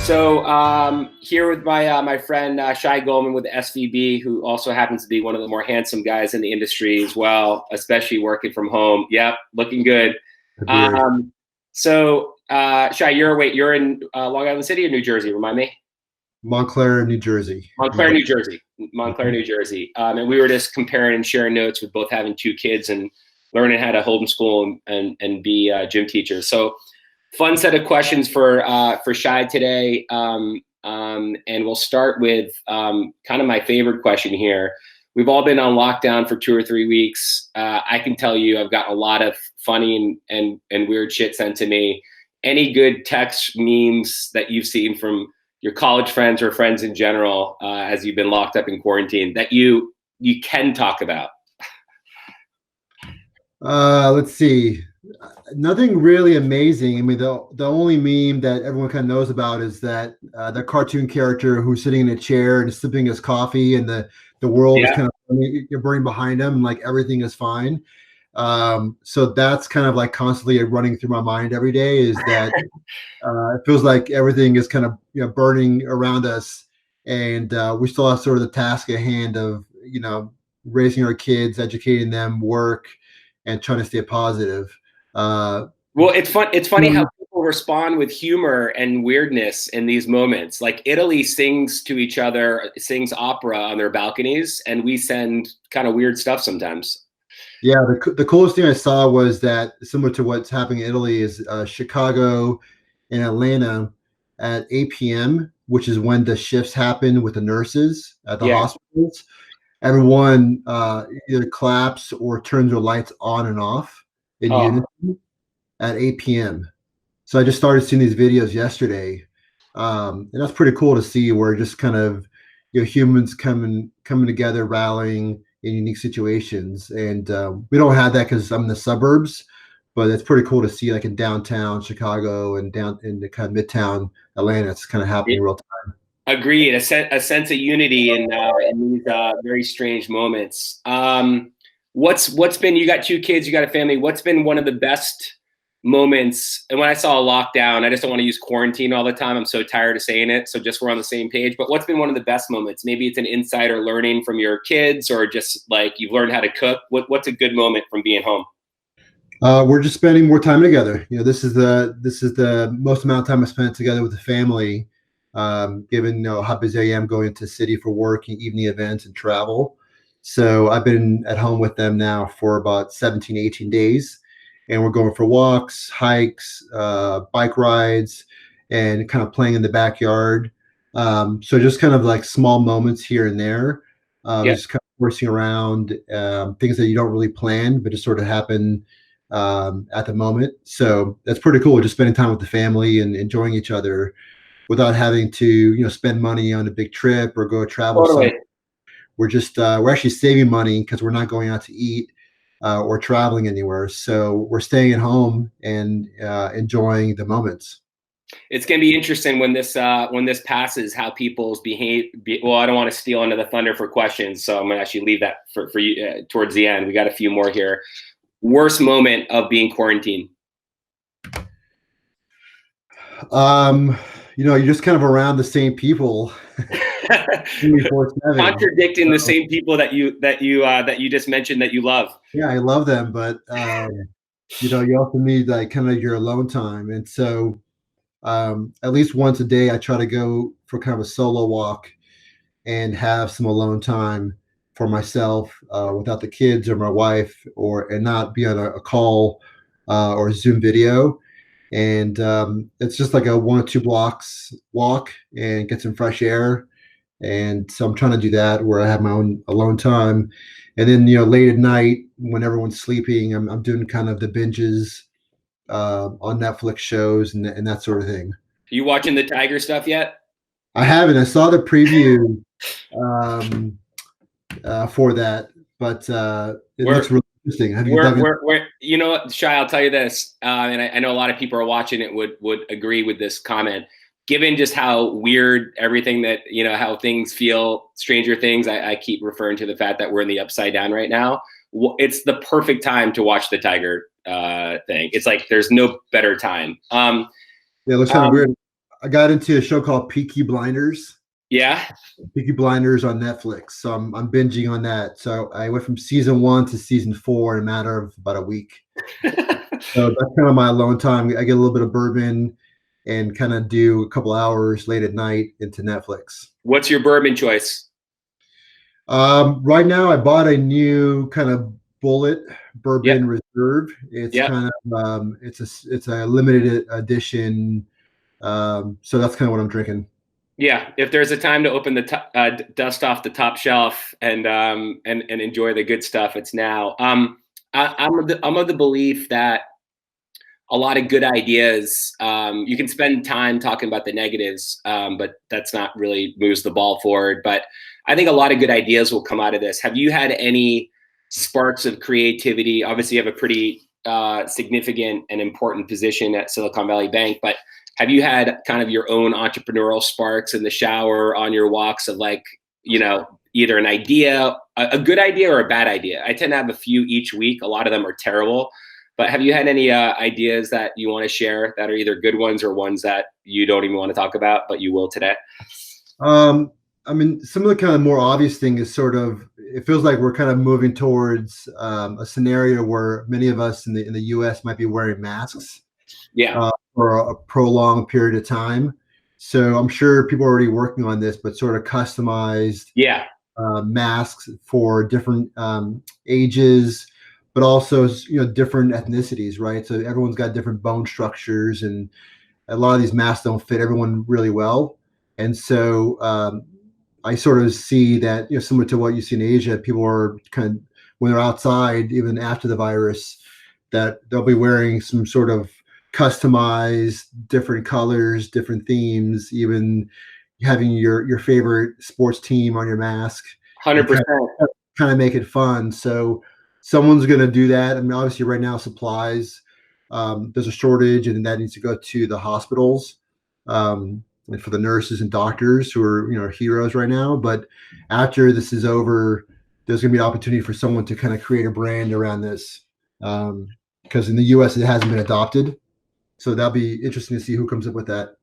Here with my friend Shai Goldman with the SVB, who also happens to be one of the more handsome guys in the industry as well, especially working from home. Yep, looking good. Shai, you're in Long Island City or New Jersey? Remind me. Montclair, New Jersey. Montclair, New Jersey. And we were just comparing and sharing notes with both having two kids and learning how to homeschool and be gym teachers. So fun set of questions for Shai today. And we'll start with kind of my favorite question here. We've all been on lockdown for 2 or 3 weeks. I can tell you I've got a lot of funny and weird shit sent to me. Any good text memes that you've seen from your college friends or friends in general as you've been locked up in quarantine that you can talk about? Let's see. Nothing really amazing. I mean, the only meme that everyone kind of knows about is that the cartoon character who's sitting in a chair and sipping his coffee, and the world is kind of burning behind him, and like everything is fine. So that's kind of like constantly running through my mind every day. Is that it feels like everything is kind of burning around us, and we still have sort of the task at hand of raising our kids, educating them, work, and trying to stay positive. Well, it's funny how people respond with humor and weirdness in these moments. Like Italy sings to each other, sings opera on their balconies, and we send kind of weird stuff sometimes. Yeah, the coolest thing I saw was that, similar to what's happening in Italy, is Chicago and Atlanta at 8 p.m., which is when the shifts happen with the nurses at the hospitals. Everyone either claps or turns their lights on and off in unison at 8 p.m. So I just started seeing these videos yesterday, and that's pretty cool to see, where just kind of humans coming together, rallying in unique situations. And we don't have that because I'm in the suburbs, but it's pretty cool to see, like in downtown Chicago and down in the kind of midtown Atlanta. It's kind of happening in real time. Agreed. A sense of unity in these very strange moments. What's been, you got 2 kids, you got a family. What's been one of the best moments? And when I saw a lockdown, I just don't want to use quarantine all the time. I'm so tired of saying it. So just we're on the same page. But what's been one of the best moments? Maybe it's an insider learning from your kids, or just like you've learned how to cook. What's a good moment from being home? We're just spending more time together. This is the most amount of time I spent together with the family. Given how busy I am going to the city for work and evening events and travel. So I've been at home with them now for about 17, 18 days. And we're going for walks, hikes, bike rides, and kind of playing in the backyard. So just kind of like small moments here and there. Just kind of horsing around, things that you don't really plan, but just sort of happen at the moment. So that's pretty cool. Just spending time with the family and enjoying each other, without having to, spend money on a big trip or go travel. Totally. We're just we're actually saving money because we're not going out to eat or traveling anywhere. So we're staying at home and enjoying the moments. It's going to be interesting when this passes, how people's well, I don't want to steal into the thunder for questions, so I'm going to actually leave that for you towards the end. We got a few more here. Worst moment of being quarantined? You're just kind of around the same people. Contradicting the same people that you just mentioned that you love. Yeah, I love them, but you also need like kind of your alone time. And so at least once a day I try to go for kind of a solo walk and have some alone time for myself, without the kids or my wife, and not be on a call or Zoom video. And it's just like a 1 or 2 blocks walk and get some fresh air. And so I'm trying to do that, where I have my own alone time. And then late at night when everyone's sleeping, I'm doing kind of the binges on Netflix shows and that sort of thing. Are you watching the Tiger stuff yet? I haven't. I saw the preview for that, but it looks really interesting. Have you Shai, I'll tell you this, and I know a lot of people are watching it would agree with this comment. Given just how weird everything that, how things feel, Stranger Things, I keep referring to the fact that we're in the upside down right now. It's the perfect time to watch the Tiger thing. It's like there's no better time. Yeah, it looks kind of weird. I got into a show called Peaky Blinders. Yeah. Peaky Blinders on Netflix. So I'm binging on that. So I went from season 1 to season 4 in a matter of about a week. So that's kind of my alone time. I get a little bit of bourbon and kind of do a couple hours late at night into Netflix. What's your bourbon choice? Right now, I bought a new kind of bullet Yep. bourbon reserve. It's Yep. kind of it's a limited edition. So that's kind of what I'm drinking. Yeah, if there's a time to open the dust off the top shelf and enjoy the good stuff, it's now. I'm of the belief that a lot of good ideas, you can spend time talking about the negatives, but that's not really moves the ball forward. But I think a lot of good ideas will come out of this. Have you had any sparks of creativity? Obviously, you have a pretty significant and important position at Silicon Valley Bank, but have you had kind of your own entrepreneurial sparks in the shower, on your walks of like, either an idea, a good idea or a bad idea? I tend to have a few each week. A lot of them are terrible. But have you had any ideas that you want to share that are either good ones or ones that you don't even want to talk about, but you will today? I mean, some of the kind of more obvious thing is sort of, it feels like we're kind of moving towards a scenario where many of us in the U.S. might be wearing masks. Yeah. For a prolonged period of time. So I'm sure people are already working on this, but sort of customized masks for different ages, but also different ethnicities, right? So everyone's got different bone structures, and a lot of these masks don't fit everyone really well. And so I sort of see that, similar to what you see in Asia, people are kind of, when they're outside, even after the virus, that they'll be wearing some sort of customized, different colors, different themes, even having your favorite sports team on your mask. 100%. Kind of make it fun. So someone's going to do that. I mean, obviously right now supplies, there's a shortage, and that needs to go to the hospitals, and for the nurses and doctors who are, heroes right now. But after this is over, there's going to be an opportunity for someone to kind of create a brand around this. Because in the US, it hasn't been adopted. So that'll be interesting to see who comes up with that.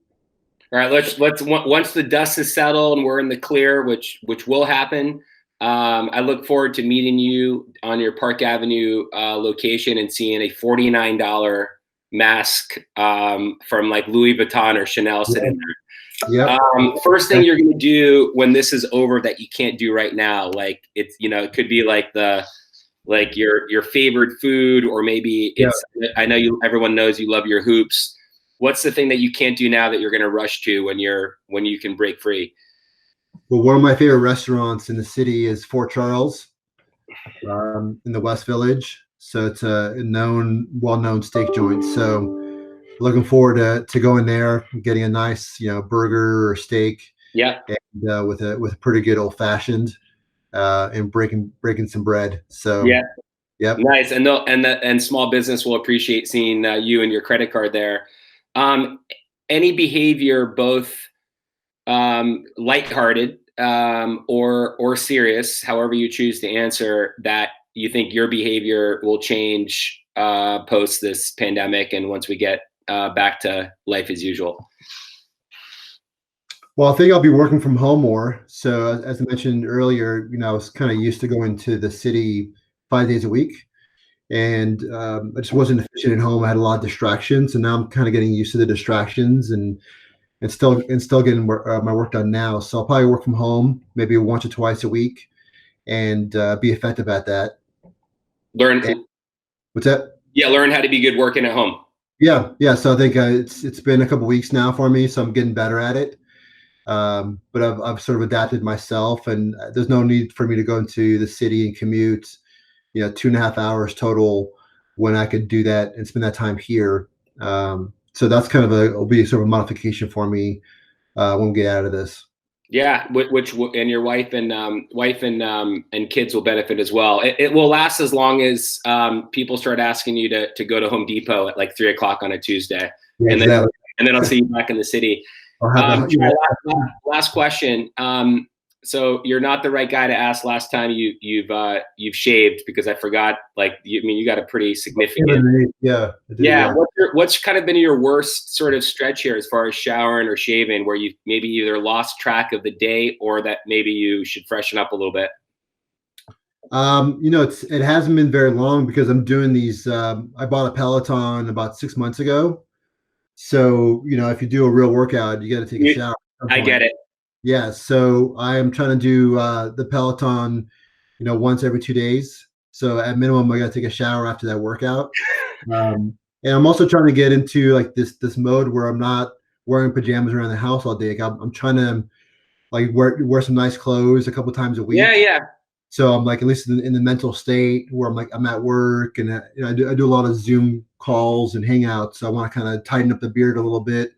All right, let's once the dust is settled and we're in the clear, which will happen. I look forward to meeting you on your Park Avenue location and seeing a $49 mask from like Louis Vuitton or Chanel sitting there. Yep. First thing you're going to do when this is over that you can't do right now, like it's it could be like your favorite food, or maybe it's, I know everyone knows you love your hoops. What's the thing that you can't do now that you're going to rush to when you can break free? Well, one of my favorite restaurants in the city is Fort Charles, in the West Village. So it's a well-known steak joint. So looking forward to going there, getting a nice, burger or steak. Yeah. And with a pretty good old fashioned. And breaking some bread. So yeah, yep. Nice. And small business will appreciate seeing you and your credit card there. Any behavior, both lighthearted or serious, however you choose to answer, that you think your behavior will change post this pandemic and once we get back to life as usual? Well, I think I'll be working from home more. So as I mentioned earlier, I was kind of used to going to the city 5 days a week, and I just wasn't efficient at home. I had a lot of distractions, and now I'm kind of getting used to the distractions and still getting my work done now. So I'll probably work from home maybe once or twice a week, and be effective at that. What's that? Yeah, learn how to be good working at home. Yeah. So I think it's been a couple weeks now for me, so I'm getting better at it. But I've sort of adapted myself, and there's no need for me to go into the city and commute, 2.5 hours total, when I could do that and spend that time here. So that's kind of will be sort of a modification for me when we get out of this. Yeah, which and your wife and kids will benefit as well. It will last as long as people start asking you to go to Home Depot at like 3:00 on a Tuesday, Yeah, and then I'll see you back in the city. Last question. So you're not the right guy to ask last time you've shaved, because I forgot. Like, you got a pretty significant. Yeah, I do. Yeah. Yeah. What's kind of been your worst sort of stretch here as far as showering or shaving, where you maybe either lost track of the day or that maybe you should freshen up a little bit? It hasn't been very long because I'm doing these. I bought a Peloton about 6 months ago. So, if you do a real workout, you got to take a shower at some I get point. it. Yeah. So I am trying to do the Peloton, once every 2 days. So at minimum, I got to take a shower after that workout. And I'm also trying to get into like this mode where I'm not wearing pajamas around the house all day. Like, I'm trying to like wear some nice clothes a couple times a Yeah, week. yeah, So I'm like at least in the mental state where I'm at work, and I do a lot of Zoom calls and hangouts. So I want to kind of tighten up the beard a little bit.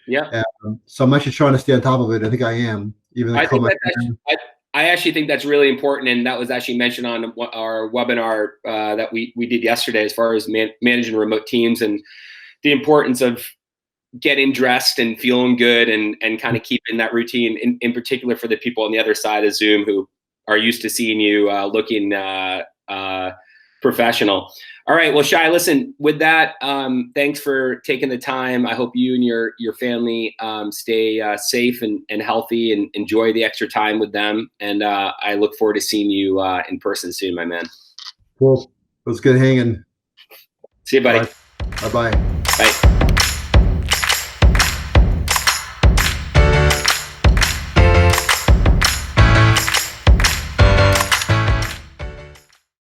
yeah. So I'm actually trying to stay on top of it. I think I am. Even like I call think my that I actually think that's really important, and that was actually mentioned on our webinar that we did yesterday, as far as managing remote teams and the importance of getting dressed and feeling good, and kind of keeping that routine. In particular for the people on the other side of Zoom who are used to seeing you looking professional. All right. Well, Shai, listen, with that, thanks for taking the time. I hope you and your family stay safe and healthy, and enjoy the extra time with them. And I look forward to seeing you in person soon, my man. Cool. It was good hanging. See you, All buddy. right. Bye bye. Bye.